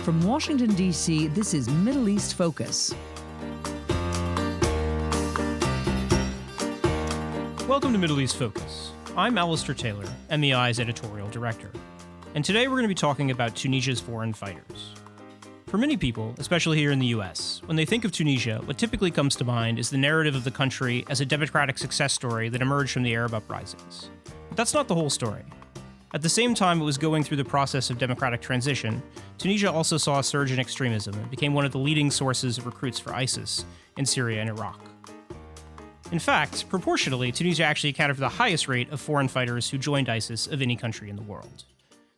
From Washington, D.C., this is Middle East Focus. Welcome to Middle East Focus. I'm Alistair Taylor, MEI's editorial director. And today we're going to be talking about Tunisia's foreign fighters. For many people, especially here in the US, when they think of Tunisia, what typically comes to mind is the narrative of the country as a democratic success story that emerged from the Arab uprisings. But that's not the whole story. At the same time it was going through the process of democratic transition, Tunisia also saw a surge in extremism and became one of the leading sources of recruits for ISIS in Syria and Iraq. In fact, proportionally, Tunisia actually accounted for the highest rate of foreign fighters who joined ISIS of any country in the world.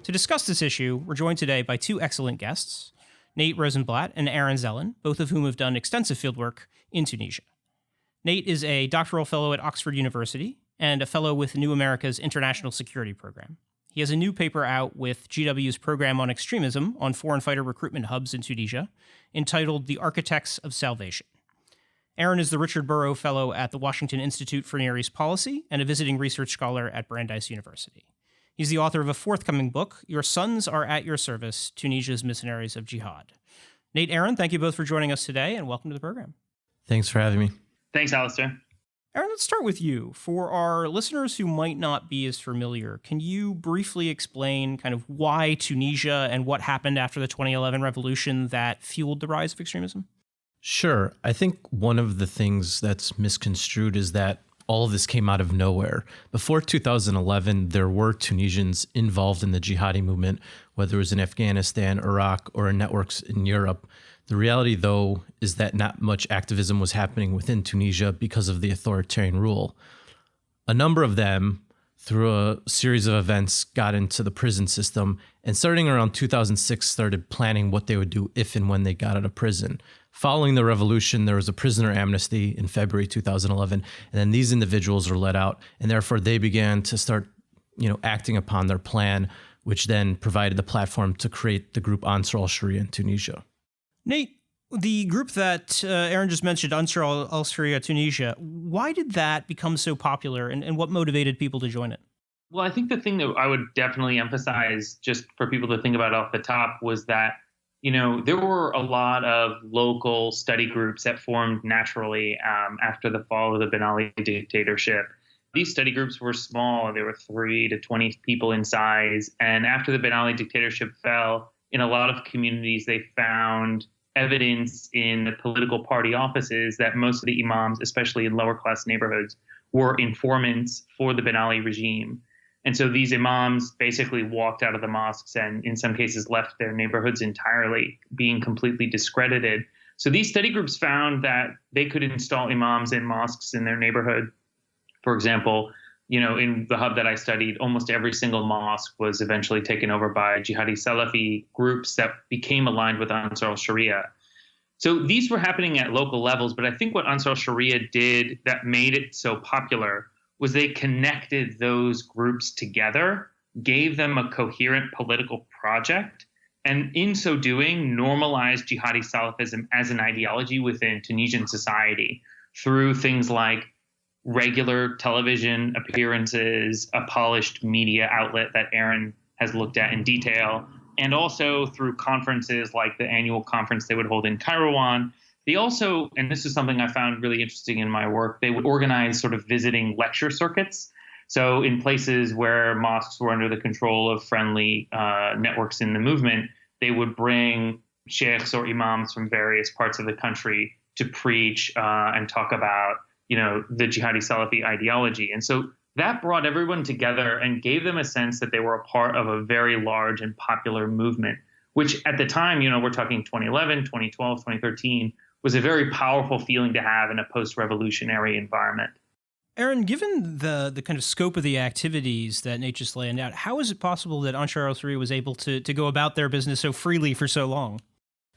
To discuss this issue, we're joined today by two excellent guests, Nate Rosenblatt and Aaron Zellin, both of whom have done extensive fieldwork in Tunisia. Nate is a doctoral fellow at Oxford University and a fellow with New America's International Security Program. He has a new paper out with GW's Program on Extremism on foreign fighter recruitment hubs in Tunisia, entitled The Architects of Salvation. Aaron is the Richard Burrow Fellow at the Washington Institute for Near East Policy and a visiting research scholar at Brandeis University. He's the author of a forthcoming book, Your Sons Are at Your Service, Tunisia's Missionaries of Jihad. Nate, Aaron, thank you both for joining us today, and welcome to the program. Thanks for having me. Thanks, Alistair. Aaron, let's start with you. For our listeners who might not be as familiar, can you briefly explain kind of why Tunisia and what happened after the 2011 revolution that fueled the rise of extremism? Sure. I think one of the things that's misconstrued is that all of this came out of nowhere. Before 2011, there were Tunisians involved in the jihadi movement, whether it was in Afghanistan, Iraq, or in networks in Europe. The reality, though, is that not much activism was happening within Tunisia because of the authoritarian rule. A number of them, through a series of events, got into the prison system, and starting around 2006, started planning what they would do if and when they got out of prison. Following the revolution, there was a prisoner amnesty in February 2011, and then these individuals were let out, and therefore they began to start, acting upon their plan, which then provided the platform to create the group Ansar al-Sharia in Tunisia. Nate, the group that Aaron just mentioned, Ansar al-Sharia Tunisia, why did that become so popular, and what motivated people to join it? Well, I think the thing that I would definitely emphasize, just for people to think about off the top, was that there were a lot of local study groups that formed naturally after the fall of the Ben Ali dictatorship. These study groups were small. They were 3 to 20 people in size. And after the Ben Ali dictatorship fell, in a lot of communities, they found evidence in the political party offices that most of the imams, especially in lower class neighborhoods, were informants for the Ben Ali regime. And so these imams basically walked out of the mosques and in some cases left their neighborhoods entirely, being completely discredited. So these study groups found that they could install imams in mosques in their neighborhood. For example, in the hub that I studied, almost every single mosque was eventually taken over by jihadi Salafi groups that became aligned with Ansar al-Sharia. So these were happening at local levels, but I think what Ansar al-Sharia did that made it so popular was they connected those groups together, gave them a coherent political project, and in so doing, normalized jihadi Salafism as an ideology within Tunisian society through things like regular television appearances, a polished media outlet that Aaron has looked at in detail, and also through conferences like the annual conference they would hold in Kairouan. They also, and this is something I found really interesting in my work, they would organize sort of visiting lecture circuits. So in places where mosques were under the control of friendly networks in the movement, they would bring sheikhs or imams from various parts of the country to preach and talk about, the jihadi Salafi ideology. And so that brought everyone together and gave them a sense that they were a part of a very large and popular movement, which at the time, we're talking 2011, 2012, 2013, was a very powerful feeling to have in a post-revolutionary environment. Aaron, given the kind of scope of the activities that Nate just laid out, how is it possible that Ansar al-Sharia was able to go about their business so freely for so long?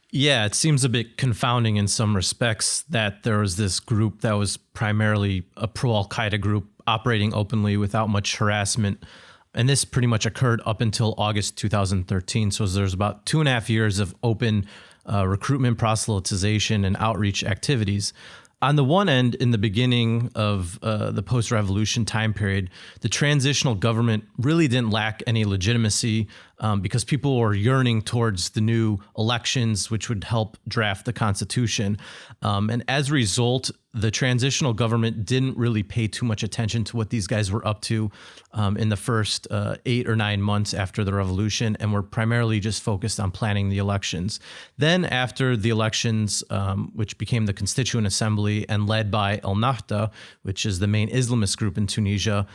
Yeah, it seems a bit confounding in some respects that there was this group that was primarily a pro-Al-Qaeda group operating openly without much harassment. And this pretty much occurred up until August 2013. So there's about 2.5 years of open recruitment, proselytization, and outreach activities. On the one end, in the beginning of the post-revolution time period, the transitional government really didn't lack any legitimacy. because people were yearning towards the new elections, which would help draft the Constitution. And as a result, the transitional government didn't really pay too much attention to what these guys were up to in the first 8 or 9 months after the revolution, and were primarily just focused on planning the elections. Then after the elections, which became the Constituent Assembly and led by El Nahda, which is the main Islamist group in Tunisia,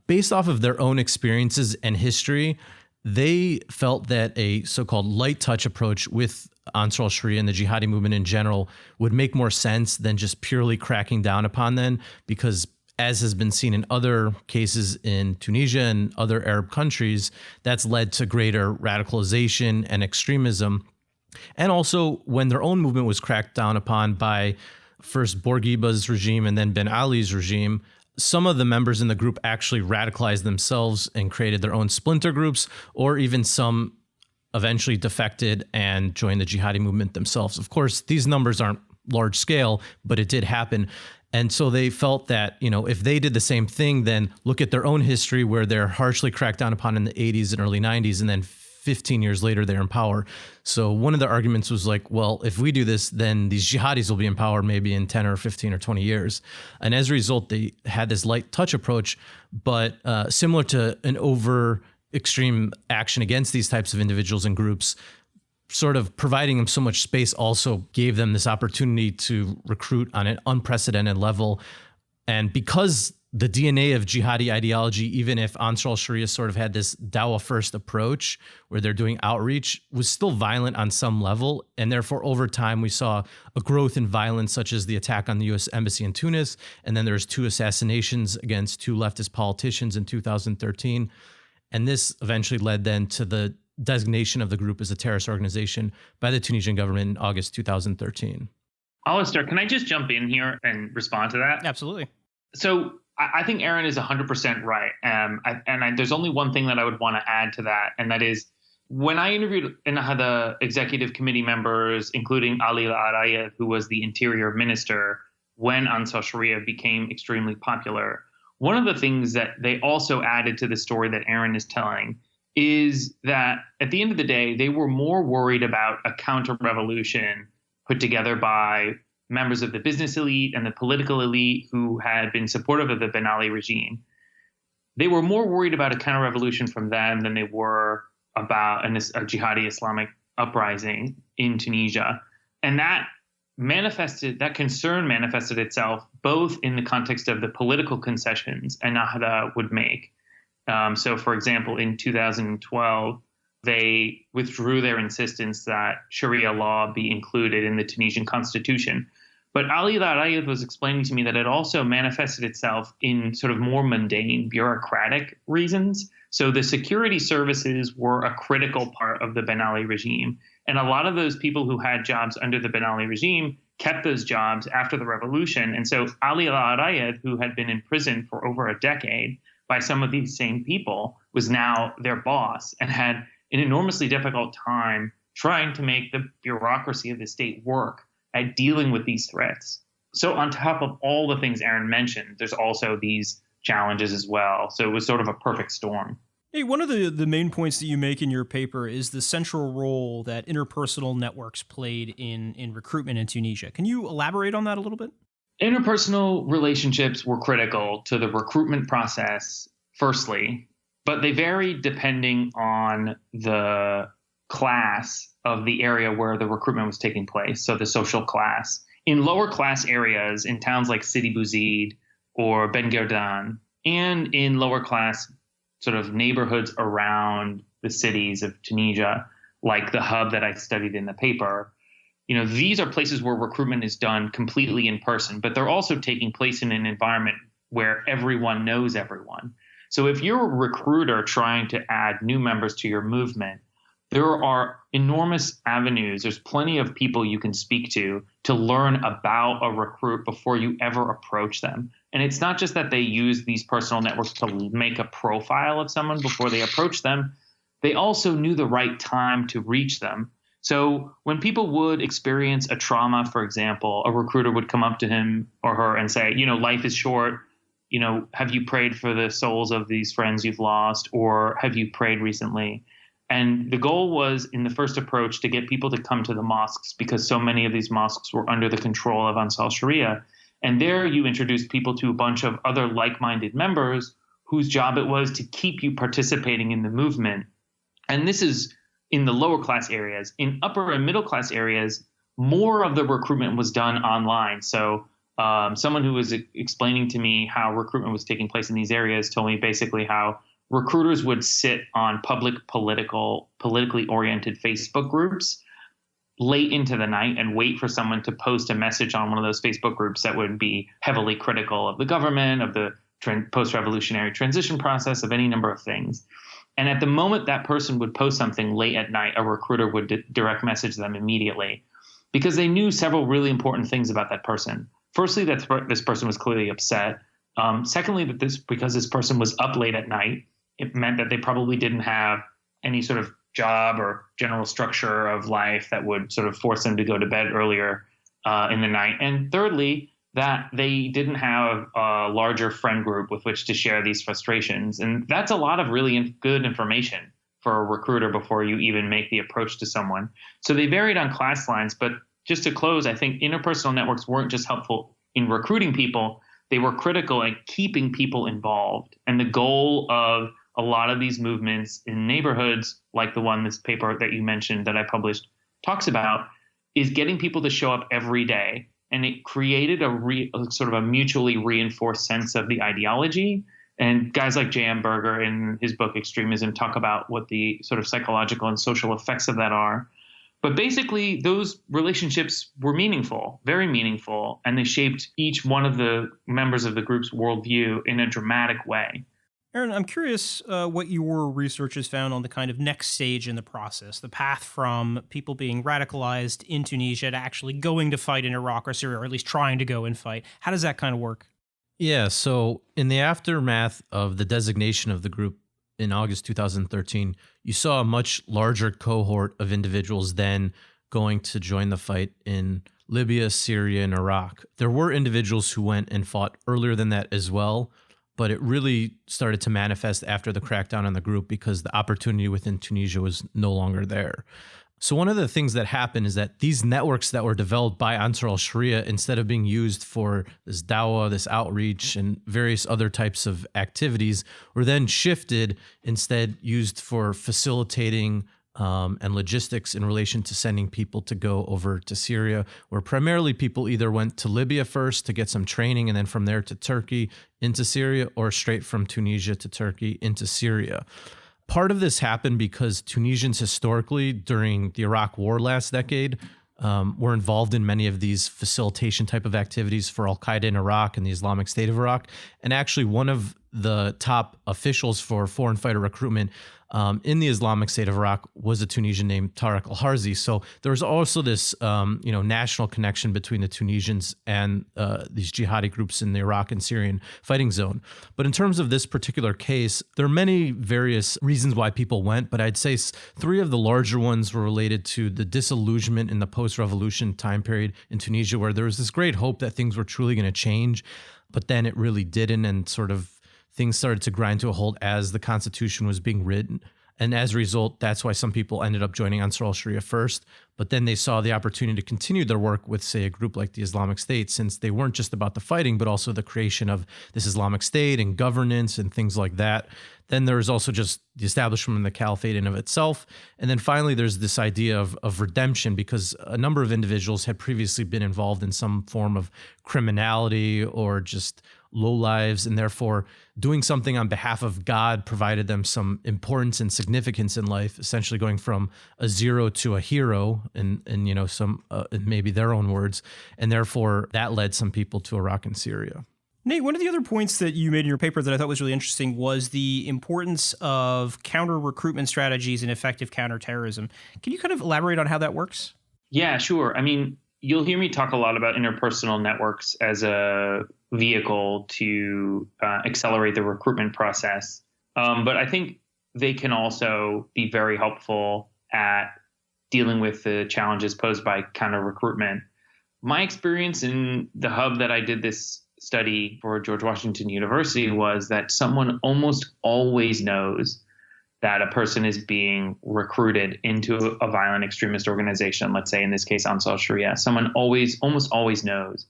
based off of their own experiences and history, they felt that a so-called light touch approach with Ansar al-Sharia and the jihadi movement in general would make more sense than just purely cracking down upon them, because as has been seen in other cases in Tunisia and other Arab countries, that's led to greater radicalization and extremism. And also when their own movement was cracked down upon by first Bourguiba's regime and then Ben Ali's regime, some of the members in the group actually radicalized themselves and created their own splinter groups, or even some eventually defected and joined the jihadi movement themselves. Of course, these numbers aren't large scale, but it did happen. And so they felt that, if they did the same thing, then look at their own history where they're harshly cracked down upon in the 80s and early 90s, and then 15 years later, they're in power. So one of the arguments was like, well, if we do this, then these jihadis will be in power maybe in 10 or 15 or 20 years. And as a result, they had this light touch approach, but similar to an over extreme action against these types of individuals and groups, sort of providing them so much space also gave them this opportunity to recruit on an unprecedented level. And because the DNA of jihadi ideology, even if Ansar al-Sharia sort of had this dawah first approach where they're doing outreach, was still violent on some level. And therefore, over time, we saw a growth in violence, such as the attack on the U.S. Embassy in Tunis. And then there's 2 assassinations against 2 leftist politicians in 2013. And this eventually led then to the designation of the group as a terrorist organization by the Tunisian government in August 2013. Alistair, can I just jump in here and respond to that? Absolutely. So I think Aaron is 100% right. There's only one thing that I would want to add to that, and that is when I interviewed the executive committee members, including Ali Al-Arayed, who was the interior minister when Ansar Sharia became extremely popular, one of the things that they also added to the story that Aaron is telling is that at the end of the day, they were more worried about a counter-revolution put together by members of the business elite and the political elite who had been supportive of the Ben Ali regime. They were more worried about a counter-revolution from them than they were about a jihadi Islamic uprising in Tunisia. And that concern manifested itself both in the context of the political concessions Ennahda would make. So, for example, in 2012, they withdrew their insistence that Sharia law be included in the Tunisian constitution. But Ali Al-Arayed was explaining to me that it also manifested itself in sort of more mundane bureaucratic reasons. So the security services were a critical part of the Ben Ali regime. And a lot of those people who had jobs under the Ben Ali regime kept those jobs after the revolution. And so Ali Al-Arayed, who had been in prison for over a decade by some of these same people, was now their boss and had an enormously difficult time trying to make the bureaucracy of the state work at dealing with these threats. So on top of all the things Aaron mentioned, there's also these challenges as well. So it was sort of a perfect storm. Hey, one of the main points that you make in your paper is the central role that interpersonal networks played in recruitment in Tunisia. Can you elaborate on that a little bit? Interpersonal relationships were critical to the recruitment process, firstly, but they varied depending on the class of the area where the recruitment was taking place, so the social class. In lower class areas, in towns like Sidi Bouzid or Ben Guerdane, and in lower class sort of neighborhoods around the cities of Tunisia, like the hub that I studied in the paper, these are places where recruitment is done completely in person, but they're also taking place in an environment where everyone knows everyone. So if you're a recruiter trying to add new members to your movement, there are enormous avenues. There's plenty of people you can speak to learn about a recruit before you ever approach them. And it's not just that they use these personal networks to make a profile of someone before they approach them. They also knew the right time to reach them. So when people would experience a trauma, for example, a recruiter would come up to him or her and say, life is short. Have you prayed for the souls of these friends you've lost? Or have you prayed recently? And the goal was, in the first approach, to get people to come to the mosques because so many of these mosques were under the control of Ansar Sharia. And there you introduced people to a bunch of other like-minded members whose job it was to keep you participating in the movement. And this is in the lower class areas. In upper and middle class areas, more of the recruitment was done online. So someone who was explaining to me how recruitment was taking place in these areas told me basically how recruiters would sit on public politically oriented Facebook groups late into the night and wait for someone to post a message on one of those Facebook groups that would be heavily critical of the government, of the post-revolutionary transition process, of any number of things. And at the moment that person would post something late at night, a recruiter would direct message them immediately because they knew several really important things about that person. Firstly, that this person was clearly upset. Secondly, because this person was up late at night, it meant that they probably didn't have any sort of job or general structure of life that would sort of force them to go to bed earlier in the night. And thirdly, that they didn't have a larger friend group with which to share these frustrations. And that's a lot of really good information for a recruiter before you even make the approach to someone. So they varied on class lines. But just to close, I think interpersonal networks weren't just helpful in recruiting people, they were critical in keeping people involved. And the goal of a lot of these movements in neighborhoods, like the one this paper that you mentioned that I published talks about, is getting people to show up every day. And it created a sort of a mutually reinforced sense of the ideology. And guys like J.M. Berger in his book Extremism talk about what the sort of psychological and social effects of that are. But basically, those relationships were meaningful, very meaningful, and they shaped each one of the members of the group's worldview in a dramatic way. Aaron, I'm curious what your research has found on the kind of next stage in the process, the path from people being radicalized in Tunisia to actually going to fight in Iraq or Syria, or at least trying to go and fight. How does that kind of work? Yeah, so in the aftermath of the designation of the group in August 2013, you saw a much larger cohort of individuals then going to join the fight in Libya, Syria, and Iraq. There were individuals who went and fought earlier than that as well, but it really started to manifest after the crackdown on the group because the opportunity within Tunisia was no longer there. So one of the things that happened is that these networks that were developed by Ansar al-Sharia, instead of being used for this dawah, this outreach, and various other types of activities, were then shifted, instead used for facilitating and logistics in relation to sending people to go over to Syria, where primarily people either went to Libya first to get some training and then from there to Turkey into Syria, or straight from Tunisia to Turkey into Syria. Part of this happened because Tunisians historically, during the Iraq War last decade, were involved in many of these facilitation type of activities for Al-Qaeda in Iraq and the Islamic State of Iraq. And actually one of the top officials for foreign fighter recruitment in the Islamic State of Iraq was a Tunisian named Tariq Al-Harzi. So there was also this, national connection between the Tunisians and these jihadi groups in the Iraq and Syrian fighting zone. But in terms of this particular case, there are many various reasons why people went, but I'd say three of the larger ones were related to the disillusionment in the post-revolution time period in Tunisia, where there was this great hope that things were truly going to change, but then it really didn't, and sort of things started to grind to a halt as the constitution was being written. And as a result, that's why some people ended up joining Ansar al-Sharia first. But then they saw the opportunity to continue their work with, say, a group like the Islamic State, since they weren't just about the fighting, but also the creation of this Islamic State and governance and things like that. Then there was also just the establishment of the caliphate in of itself. And then finally, there's this idea of redemption, because a number of individuals had previously been involved in some form of criminality or just low lives, and therefore doing something on behalf of God provided them some importance and significance in life, essentially going from a zero to a hero in some maybe their own words, and therefore that led some people to Iraq and Syria. Nate, one of the other points that you made in your paper that I thought was really interesting was the importance of counter-recruitment strategies and effective counterterrorism. Can you kind of elaborate on how that works? Yeah, sure. I mean, you'll hear me talk a lot about interpersonal networks as a vehicle to accelerate the recruitment process. But I think they can also be very helpful at dealing with the challenges posed by counter-recruitment. My experience in the hub that I did this study for George Washington University was that someone almost always knows that a person is being recruited into a violent extremist organization, let's say in this case Ansar Sharia, someone almost always knows.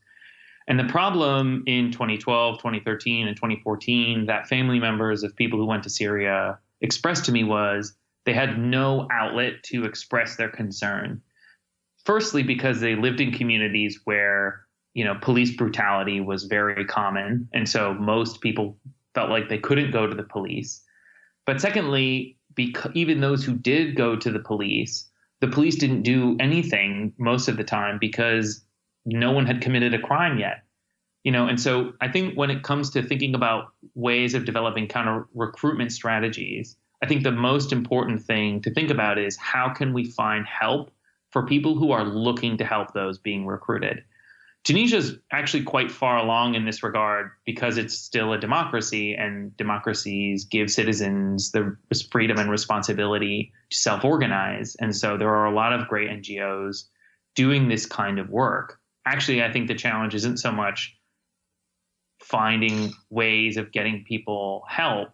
And the problem in 2012, 2013, and 2014 that family members of people who went to Syria expressed to me was they had no outlet to express their concern. Firstly, because they lived in communities where, police brutality was very common. And so most people felt like they couldn't go to the police. But secondly, because even those who did go to the police didn't do anything most of the time because no one had committed a crime yet. And so I think when it comes to thinking about ways of developing counter recruitment strategies, I think the most important thing to think about is how can we find help for people who are looking to help those being recruited. Tunisia is actually quite far along in this regard because it's still a democracy, and democracies give citizens the freedom and responsibility to self-organize. And so there are a lot of great NGOs doing this kind of work. Actually, I think the challenge isn't so much finding ways of getting people help,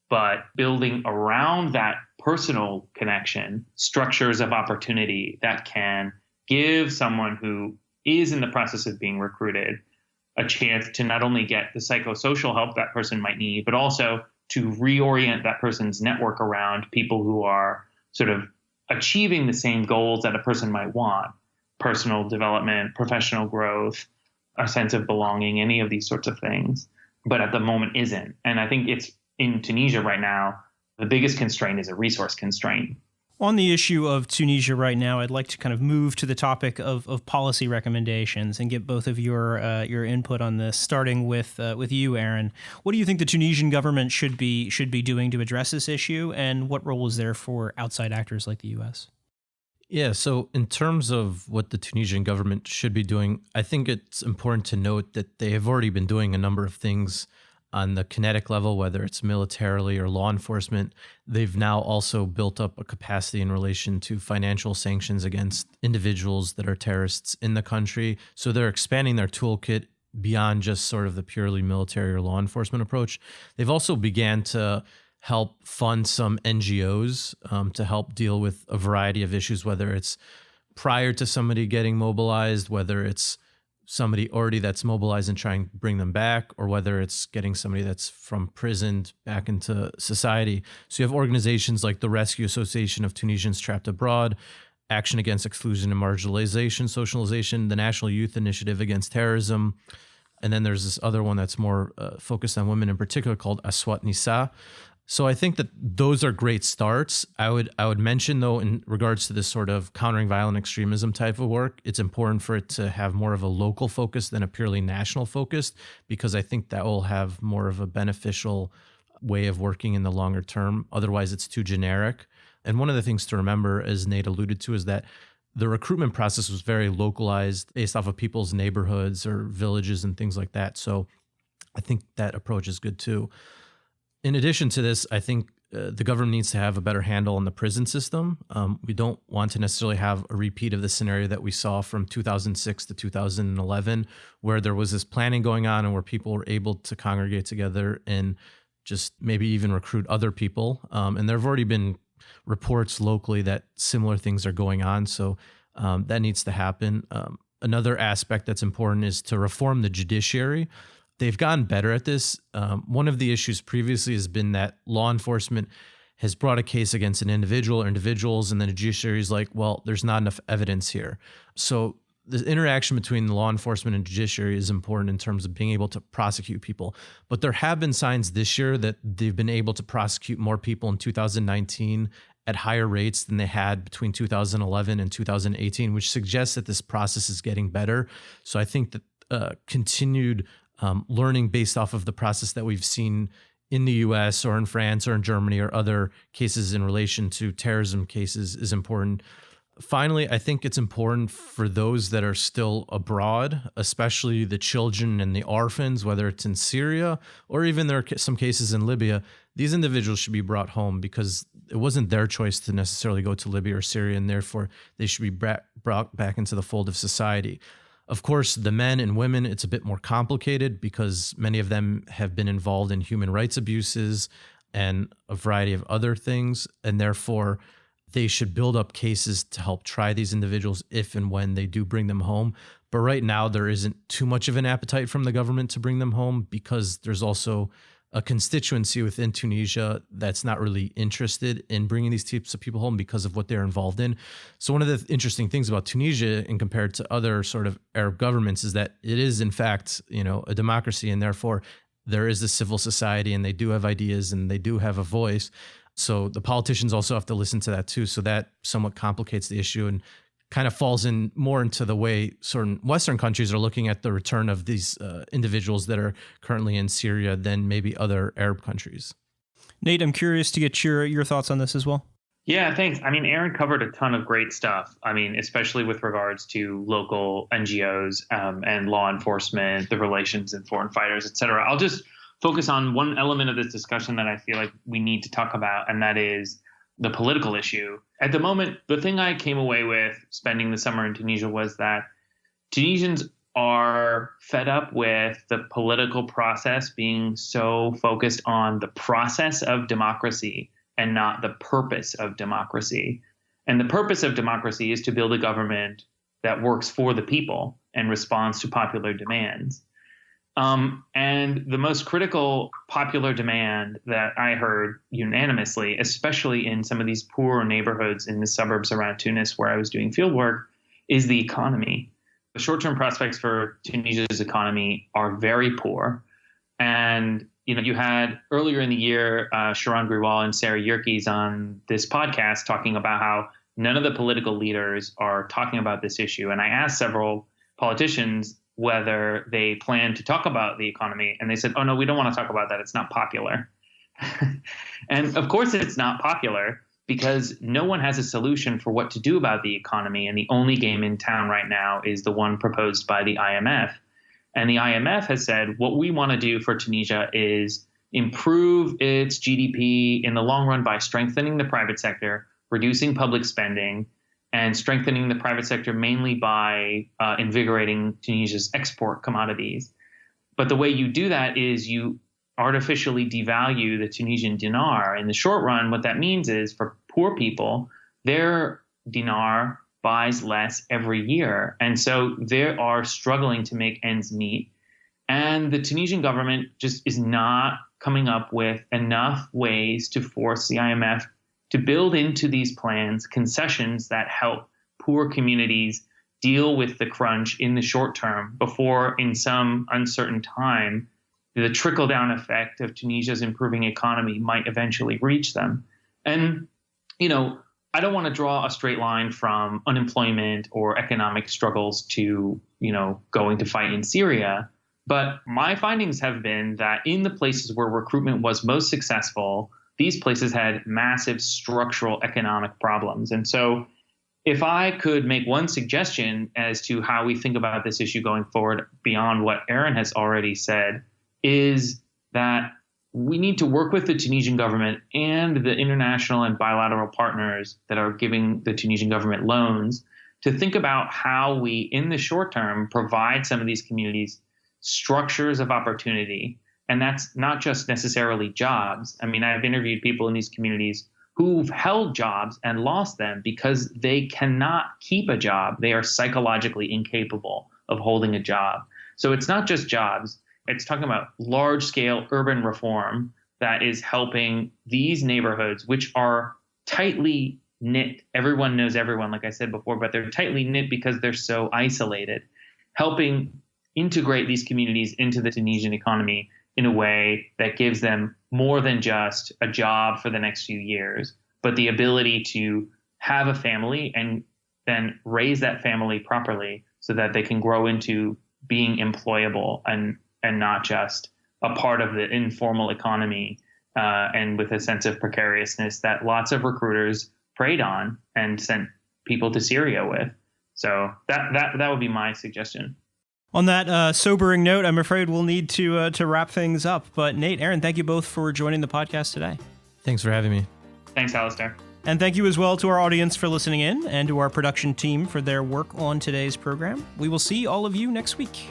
but building around that personal connection structures of opportunity that can give someone who is in the process of being recruited a chance to not only get the psychosocial help that person might need, but also to reorient that person's network around people who are sort of achieving the same goals that a person might want: personal development, professional growth, a sense of belonging, any of these sorts of things, but at the moment isn't. And I think it's in Tunisia right now, the biggest constraint is a resource constraint. On the issue of Tunisia right now, I'd like to kind of move to the topic of policy recommendations and get both of your input on this, starting with you, Aaron. What do you think the Tunisian government should be doing to address this issue, and what role is there for outside actors like the U.S.? Yeah, so in terms of what the Tunisian government should be doing, I think it's important to note that they have already been doing a number of things on the kinetic level, whether it's militarily or law enforcement. They've now also built up a capacity in relation to financial sanctions against individuals that are terrorists in the country. So they're expanding their toolkit beyond just sort of the purely military or law enforcement approach. They've also began to help fund some NGOs to help deal with a variety of issues, whether it's prior to somebody getting mobilized, whether it's somebody already that's mobilized and trying to bring them back, or whether it's getting somebody that's from prison back into society. So you have organizations like the Rescue Association of Tunisians Trapped Abroad, Action Against Exclusion and Marginalization, Socialization, the National Youth Initiative Against Terrorism, and then there's this other one that's more focused on women in particular called Aswat Nisa. So I think that those are great starts. I would mention, though, in regards to this sort of countering violent extremism type of work, it's important for it to have more of a local focus than a purely national focus, because I think that will have more of a beneficial way of working in the longer term. Otherwise, it's too generic. And one of the things to remember, as Nate alluded to, is that the recruitment process was very localized based off of people's neighborhoods or villages and things like that. So I think that approach is good too. In addition to this, I think the government needs to have a better handle on the prison system. We don't want to necessarily have a repeat of the scenario that we saw from 2006 to 2011, where there was this planning going on and where people were able to congregate together and just maybe even recruit other people. And there have already been reports locally that similar things are going on. So that needs to happen. Another aspect that's important is to reform the judiciary. They've gotten better at this. One of the issues previously has been that law enforcement has brought a case against an individual or individuals, and then the judiciary is like, well, there's not enough evidence here. So the interaction between the law enforcement and judiciary is important in terms of being able to prosecute people. But there have been signs this year that they've been able to prosecute more people in 2019 at higher rates than they had between 2011 and 2018, which suggests that this process is getting better. So I think that continued learning based off of the process that we've seen in the US or in France or in Germany or other cases in relation to terrorism cases is important. Finally, I think it's important for those that are still abroad, especially the children and the orphans, whether it's in Syria or even there are some cases in Libya, these individuals should be brought home because it wasn't their choice to necessarily go to Libya or Syria, and therefore they should be brought back into the fold of society. Of course, the men and women, it's a bit more complicated because many of them have been involved in human rights abuses. and a variety of other things. And therefore, they should build up cases to help try these individuals if and when they do bring them home. But right now, there isn't too much of an appetite from the government to bring them home because there's also a constituency within Tunisia that's not really interested in bringing these types of people home because of what they're involved in. So one of the interesting things about Tunisia in compared to other sort of Arab governments is that it is, in fact, a democracy, and therefore there is a civil society, and they do have ideas and they do have a voice. So the politicians also have to listen to that too. So that somewhat complicates the issue and kind of falls in more into the way certain Western countries are looking at the return of these individuals that are currently in Syria than maybe other Arab countries. Nate, I'm curious to get your thoughts on this as well. Yeah, thanks. I mean, Aaron covered a ton of great stuff. I mean, especially with regards to local NGOs and law enforcement, the relations in foreign fighters, et cetera. I'll just focus on one element of this discussion that I feel like we need to talk about, and that is the political issue. At the moment, the thing I came away with spending the summer in Tunisia was that Tunisians are fed up with the political process being so focused on the process of democracy and not the purpose of democracy. And the purpose of democracy is to build a government that works for the people and responds to popular demands. And the most critical popular demand that I heard unanimously, especially in some of these poorer neighborhoods in the suburbs around Tunis where I was doing field work, is the economy. The short-term prospects for Tunisia's economy are very poor. And, you had earlier in the year, Sharon Griwal and Sarah Yerkes on this podcast talking about how none of the political leaders are talking about this issue. And I asked several politicians whether they plan to talk about the economy. And they said, oh, no, we don't want to talk about that. It's not popular. And of course, it's not popular because no one has a solution for what to do about the economy. And the only game in town right now is the one proposed by the IMF. And the IMF has said, what we want to do for Tunisia is improve its GDP in the long run by strengthening the private sector, reducing public spending, and strengthening the private sector mainly by invigorating Tunisia's export commodities. But the way you do that is you artificially devalue the Tunisian dinar. In the short run, what that means is for poor people, their dinar buys less every year. And so they are struggling to make ends meet. And the Tunisian government just is not coming up with enough ways to force the IMF to build into these plans concessions that help poor communities deal with the crunch in the short term before, in some uncertain time, the trickle-down effect of Tunisia's improving economy might eventually reach them. And, I don't want to draw a straight line from unemployment or economic struggles to, going to fight in Syria. But my findings have been that in the places where recruitment was most successful, these places had massive structural economic problems. And so if I could make one suggestion as to how we think about this issue going forward beyond what Aaron has already said, is that we need to work with the Tunisian government and the international and bilateral partners that are giving the Tunisian government loans to think about how we, in the short term, provide some of these communities structures of opportunity. And that's not just necessarily jobs. I mean, I've interviewed people in these communities who've held jobs and lost them because they cannot keep a job. They are psychologically incapable of holding a job. So it's not just jobs. It's talking about large-scale urban reform that is helping these neighborhoods, which are tightly knit. Everyone knows everyone, like I said before, but they're tightly knit because they're so isolated, helping integrate these communities into the Tunisian economy in a way that gives them more than just a job for the next few years, but the ability to have a family and then raise that family properly so that they can grow into being employable and not just a part of the informal economy and with a sense of precariousness that lots of recruiters preyed on and sent people to Syria with. So that would be my suggestion. On that sobering note, I'm afraid we'll need to wrap things up. But Nate, Aaron, thank you both for joining the podcast today. Thanks for having me. Thanks, Alistair. And thank you as well to our audience for listening in and to our production team for their work on today's program. We will see all of you next week.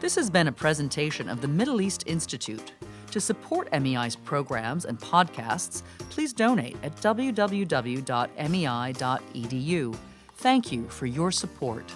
This has been a presentation of the Middle East Institute. To support MEI's programs and podcasts, please donate at www.mei.edu. Thank you for your support.